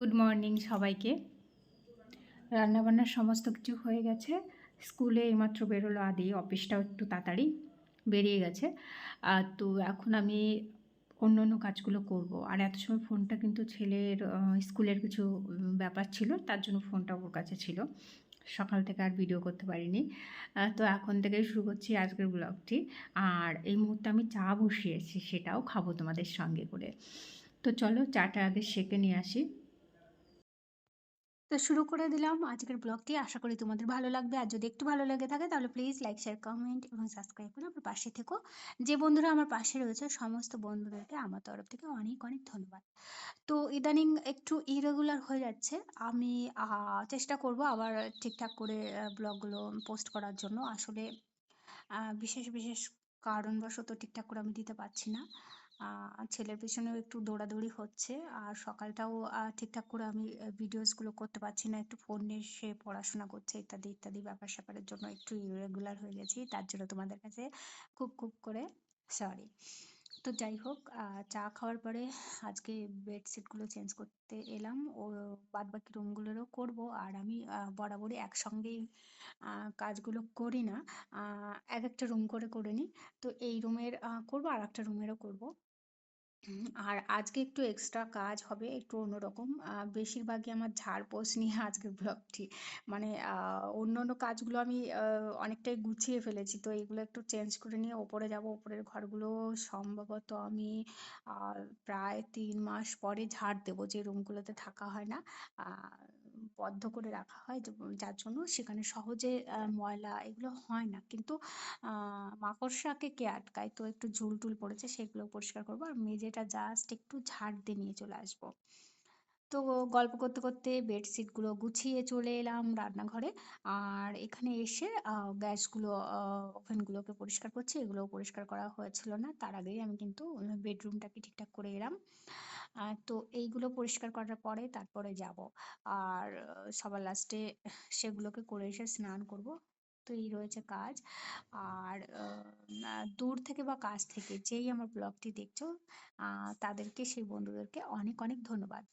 Good morning সবাইকে। রান্নাবান্নার সমস্ত কিছু হয়ে গেছে। স্কুলে এইমাত্র বেরোলো আদি, অফিসটাও একটু তাড়াতাড়ি বেরিয়ে গেছে। তো এখন আমি অন্য কাজগুলো করব। আর এত সময় ফোনটা কিন্তু ছেলের স্কুলের কিছু ব্যাপার ছিল, তার জন্য ফোনটা ওর কাছে ছিল। সকাল থেকে আর ভিডিও করতে পারিনি। তো এখন থেকেই শুরু করছি আজকের ব্লগটি। আর এই মুহূর্তে আমি চা বসিয়েছি, সেটাও খাবো তোমাদের সঙ্গে করে। তো চলো চাটা আগে সেঁকে নিয়ে আসি। তো শুরু করে দিলাম আজকের ব্লগটি। আশা করি তোমাদের ভালো লাগবে। আর যদি একটু ভালো লেগে থাকে তাহলে প্লিজ লাইক, শেয়ার, কমেন্ট এবং সাবস্ক্রাইব করে আমার পাশে থেকো। যে বন্ধুরা আমার পাশে রয়েছে সমস্ত বন্ধুদেরকে আমার তরফ থেকে অনেক অনেক ধন্যবাদ। তো ইদানিং একটু ইরেগুলার হয়ে যাচ্ছে। আমি চেষ্টা করব আবার ঠিকঠাক করে ব্লগগুলো পোস্ট করার জন্য। আসলে বিশেষ কারণবশত ঠিকঠাক করে আমি দিতে পারছি না। ছেলের পেছনেও একটু দৌড়াদৌড়ি হচ্ছে। আর সকালটাও ঠিকঠাক করে আমি ভিডিওসগুলো করতে পারছি না। একটু ফোন নিয়ে সে পড়াশোনা করছে ইত্যাদি ব্যাপার-স্যাপারের জন্য একটু ইরেগুলার হয়ে গেছি। তার জন্য তোমাদের কাছে খুব করে সরি। তো যাই হোক, চা খাওয়ার পরে আজকে বেডশিটগুলো চেঞ্জ করতে এলাম। ও বাদবাকি রুমগুলোরও করব। আর আমি বরাবরই একসঙ্গেই কাজগুলো করি না। একেকটা রুম করে নিই। তো এই রুমের করব, আরেকটা রুমেরও করব। আর আজকে একটু এক্সট্রা কাজ হবে, একটু অন্যরকম। বেশিরভাগই আমার ঝাড়পোছ নিয়ে আজকের ব্লগটি। মানে অন্যান্য কাজগুলো আমি অনেকটাই গুছিয়ে ফেলেছি। তো এগুলো একটু চেঞ্জ করে নিয়ে ওপরে যাব। ওপরের ঘরগুলো সম্ভবত আমি আ প্রায় ৩ মাস পরে ঝাড় দেবো, যে রুমগুলোতে থাকা হয় না। আ বদ্ধ করে রাখা হয় যার জন্য সেখানে সহজে ময়লা এগুলো হয় না। কিন্তু আ মাকড়সাকে কে আটকায়? তো একটু ঝুল-টুল পড়েছে, সেগুলো পরিষ্কার করব। আর মেঝেটা জাস্ট একটু ঝাড় দিয়ে নিয়ে চলে আসব। তো গল্প করতে বেডশিটগুলো গুছিয়ে চলে এলাম রান্নাঘরে। আর এখানে এসে গ্যাসগুলো, ওভেনগুলোকে পরিষ্কার করছি। এগুলোও পরিষ্কার করা হয়েছিল না। তার আগেই আমি কিন্তু বেডরুমটাকে ঠিকঠাক করে এলাম। তো এইগুলো পরিষ্কার করার পরে তারপরে যাব। আর সবার লাস্টে সেগুলোকে করে এসে স্নান করব। তো এই রয়েছে কাজ। আর দূর থেকে বা কাছ থেকে যেই আমার ব্লগটি দেখছো, তাদেরকে, সেই বন্ধুদেরকে অনেক অনেক ধন্যবাদ।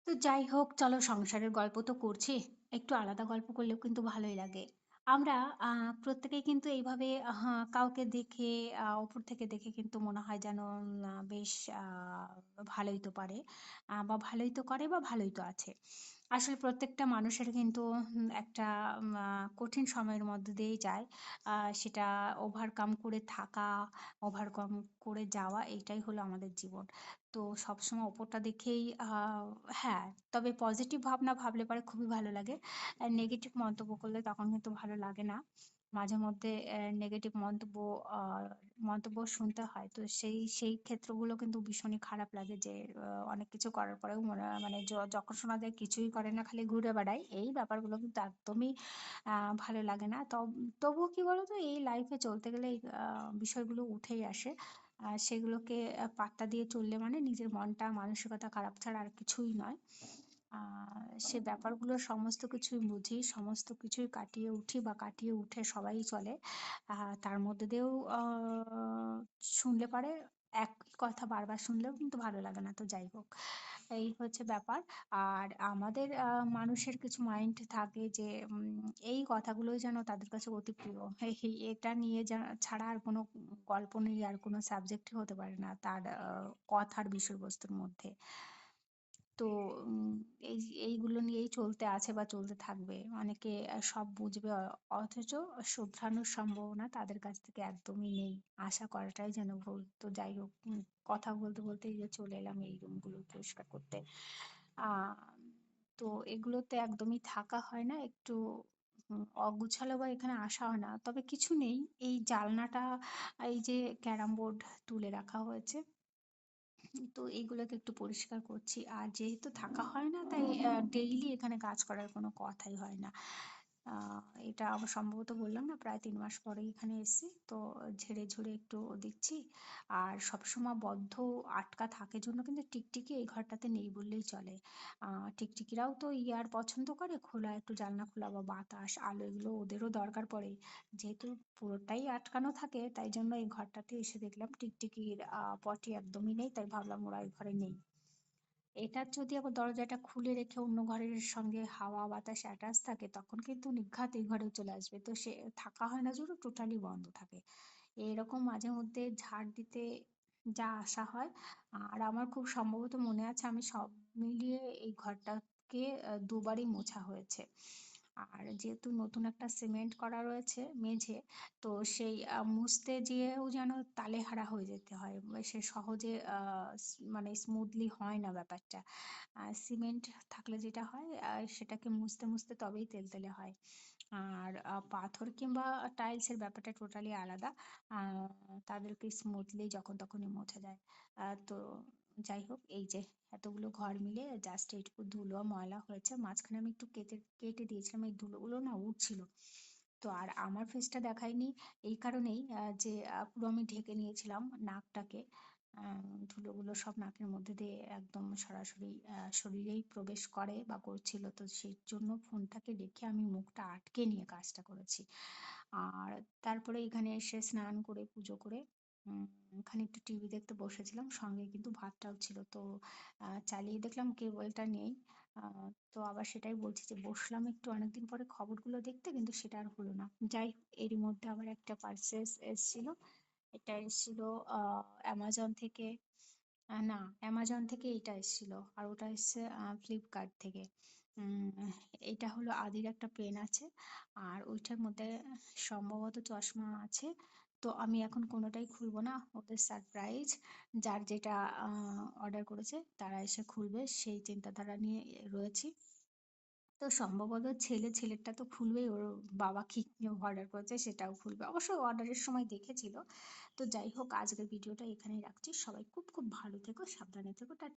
তো যাই হোক, চলো সংসারের গল্প তো করছি। একটু আলাদা গল্প করলেও কিন্তু ভালোই লাগে। আমরা প্রত্যেকেই কিন্তু এইভাবে কাউকে দেখে, উপর থেকে দেখে কিন্তু মনে হয় যেন বেশ আ ভালোই তো পারে, বা ভালোই তো করে বা ভালোই তো আছে। আসলে প্রত্যেকটা মানুষের কিন্তু একটা কঠিন সময়ের মধ্য দিয়েই যায়। সেটা ওভারকাম করে থাকা, ওভারকাম করে যাওয়া, এইটাই হলো আমাদের জীবন। তো সবসময় ওপরটা দেখেই হ্যাঁ, তবে পজিটিভ ভাবনা ভাবলে পরে খুবই ভালো লাগে। নেগেটিভ মন্তব্য করলে তখন কিন্তু ভালো লাগে না। মাঝে মধ্যে নেগেটিভ আ মন্তব্য শুনতে হয়। তো সেই ক্ষেত্রগুলো কিন্তু ভীষণই খারাপ লাগে যে অনেক কিছু করার পরেও মনে হয়, মানে যখন শোনা যায় কিছুই করে না, খালি ঘুরে বেড়ায়। এই ব্যাপারগুলো কিন্তু একদমই ভালো লাগে না। তবুও কি বলতো, এই লাইফে চলতে গেলে এই বিষয়গুলো উঠেই আসে। সেগুলোকে পাত্তা দিয়ে চললে মানে নিজের মনটা, মানসিকতা খারাপ ছাড়া আর কিছুই নয়। আ সে ব্যাপারগুলো সমস্ত কিছুই বুঝি, সমস্ত কিছুই কাটিয়ে উঠি বা কাটিয়ে উঠে সবাই চলে। তার মধ্যে দিয়েও শুনলে পরে একই কথা বারবার শুনলেও কিন্তু ভালো লাগে না। তো যাই হোক, এই হচ্ছে ব্যাপার। আর আমাদের মানুষের কিছু মাইন্ড থাকে যে এই কথাগুলোই যেন তাদের কাছে অতি প্রিয়। এটা নিয়ে ছাড়া আর কোনো গল্প নেই, আর কোনো সাবজেক্টই হতে পারে না তার কথার বিষয়বস্তুর মধ্যে। তো উম এই এইগুলো নিয়েই চলতে আছে বা চলতে থাকবে। অনেকে সব বুঝবে, অথচ শুধরানোর সম্ভাবনা তাদের কাছ থেকে একদমই নেই। আশা করাটাই যেন ভুল। তো যাই হোক, কথা বলতে এই যে চলে এলাম এই রুমগুলো পরিষ্কার করতে। আ তো এগুলোতে একদমই থাকা হয় না। একটু অগুছালো বা এখানে আসা হয় না। তবে কিছু নেই। এই জানলাটা, এই যে ক্যারাম বোর্ড তুলে রাখা হয়েছে। তো এইগুলোকে একটু পরিষ্কার করছি। আর যেহেতু থাকা হয় না, তাই ডেইলি এখানে কাজ করার কোনো কথাই হয় না। আ এটা আবার সম্ভবত বললাম না, প্রায় ৩ মাস পরেই এখানে এসেছি। তো ঝেড়ে-ঝুড়ে একটু দিচ্ছি। আর সবসময় বদ্ধ আটকা থাকে জন্য কিন্তু টিকটিকি এই ঘরটাতে নেই বললেই চলে। আ টিকটিকিরাও তো এয়ার পছন্দ করে, খোলা একটু জানলা খোলা বা বাতাস, আলো এগুলো ওদেরও দরকার পড়ে। যেহেতু পুরোটাই আটকানো থাকে, তাই জন্য এই ঘরটাতে এসে দেখলাম টিকটিকির পটি একদমই নেই, তাই ভাবলাম ওরা এই ঘরে নেই। এটার যদি আবার দরজাটা খুলে রেখে অন্য ঘরের সঙ্গে হাওয়া বাতাস অ্যাটাচ থাকে তখন কিন্তু নির্ঘাত এই ঘরে চলে আসবে। তো সে থাকা হয় না জন্য টোটালি বন্ধ থাকে। এরকম মাঝে মধ্যে ঝাড় দিতে যা আসা হয়। আর আমার খুব সম্ভবত মনে আছে আমি সব মিলিয়ে এই ঘরটাকে ২ বারই মোছা হয়েছে। আর যেহেতু নতুন একটা সিমেন্ট করা রয়েছে মেঝে, তো সেই মুছতে যেয়েও যেন তালেহারা হয়ে যেতে হয়। সে সহজে মানে স্মুথলি হয় না ব্যাপারটা। সিমেন্ট থাকলে যেটা হয় সেটাকে মুছতে, মুছতে তবেই তেলতেলে হয়। আর পাথর কিংবা টাইলসের ব্যাপারটা টোটালি আলাদা। আ তাদেরকে স্মুথলি যখন তখনই মোছা যায়। তো যাই হোক এই যে এতগুলো ঘর মিলে জাস্ট এইটুকু ধুলো ময়লা হয়েছে। মাঝখানে আমি একটু কেটে দিয়েছিলাম। এই ধুলোগুলো না উড়ছিল। তো আর আমার ফেসটা দেখাইনি এই কারণেই যে পুরো আমি ঢেকে নিয়েছিলাম নাকটাকে। আ ধুলোগুলো সব নাকের মধ্যে দিয়ে একদম সরাসরি শরীরেই প্রবেশ করে বা করছিল। তো সেই জন্য ফোনটাকে রেখে আমি মুখটা আটকে নিয়ে কাজটা করেছি। আর তারপরে এখানে এসে স্নান করে পুজো করে উম খানিকটা টিভি দেখতে বসেছিলাম। সঙ্গে কিন্তু ভাতটাও ছিল। তো চালিয়ে দেখলাম কেবলটা নেই। আ তো আবার সেটাই বলছি যে বসলাম একটু অনেকদিন পরে খবরগুলো দেখতে কিন্তু সেটা আর হলো না। যাই হোক এরই মধ্যে আবার একটা পার্সেস এসেছিল। এটা এসেছিল আ Amazon থেকে। না Amazon থেকে এইটা এসেছিল। আর ওটা এসছে Flipkart থেকে। উম এইটা হলো আদির একটা পেন আছে। আর ওইটার মধ্যে সম্ভবত চশমা আছে। তো আমি এখন কোনটাই খুলবো না। ওদের সারপ্রাইজ। যার যেটা আ অর্ডার করেছে তারা এসে খুলবে সেই চিন্তাধারা নিয়ে রয়েছি। তো সম্ভবত ছেলেরটা তো খুলবেই। ওর বাবা কি অর্ডার করেছে সেটাও খুলবে। অবশ্য অর্ডারের সময় দেখেছিল। তো যাই হোক আজকের ভিডিওটা এখানেই রাখছি। সবাই খুব, খুব ভালো থেকো, সাবধানে থেকো।